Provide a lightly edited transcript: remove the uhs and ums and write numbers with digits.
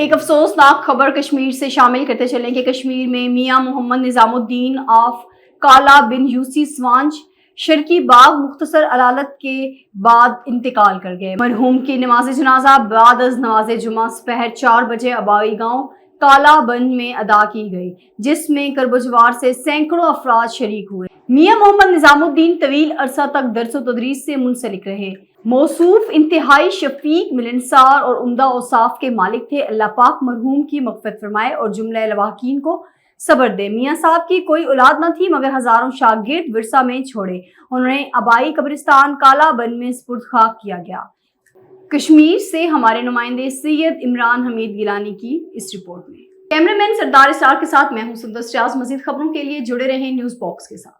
ایک افسوسناک خبر کشمیر سے شامل کرتے چلیں کہ کشمیر میں میاں محمد نظام الدین آف کالا بن یوسی سوانج شرکی باغ مختصر علالت کے بعد انتقال کر گئے۔ مرحوم کی نماز جنازہ بعد از نماز جمعہ سپہر 4 بجے آبائی گاؤں کالا بن میں ادا کی گئی، جس میں کرب و جوار سے سینکڑوں افراد شریک ہوئے۔ میاں محمد نظام الدین طویل عرصہ تک درس و تدریس سے منسلک رہے۔ موصوف انتہائی شفیق، ملنسار اور عمدہ اوصاف کے مالک تھے۔ اللہ پاک مرحوم کی مغفرت فرمائے اور جملہ لواحقین کو صبر دے۔ میاں صاحب کی کوئی اولاد نہ تھی مگر ہزاروں شاگرد ورثہ میں چھوڑے۔ انہوں نے آبائی قبرستان کالا بن میں سپرد خاک کیا گیا۔ کشمیر سے ہمارے نمائندے سید عمران حمید گیلانی کی اس رپورٹ میں۔ کیمرہ مین سردار اسرار کے ساتھ میں ہوں سندس ریاض۔ مزید خبروں کے لیے جڑے رہیں نیوز باکس کے ساتھ۔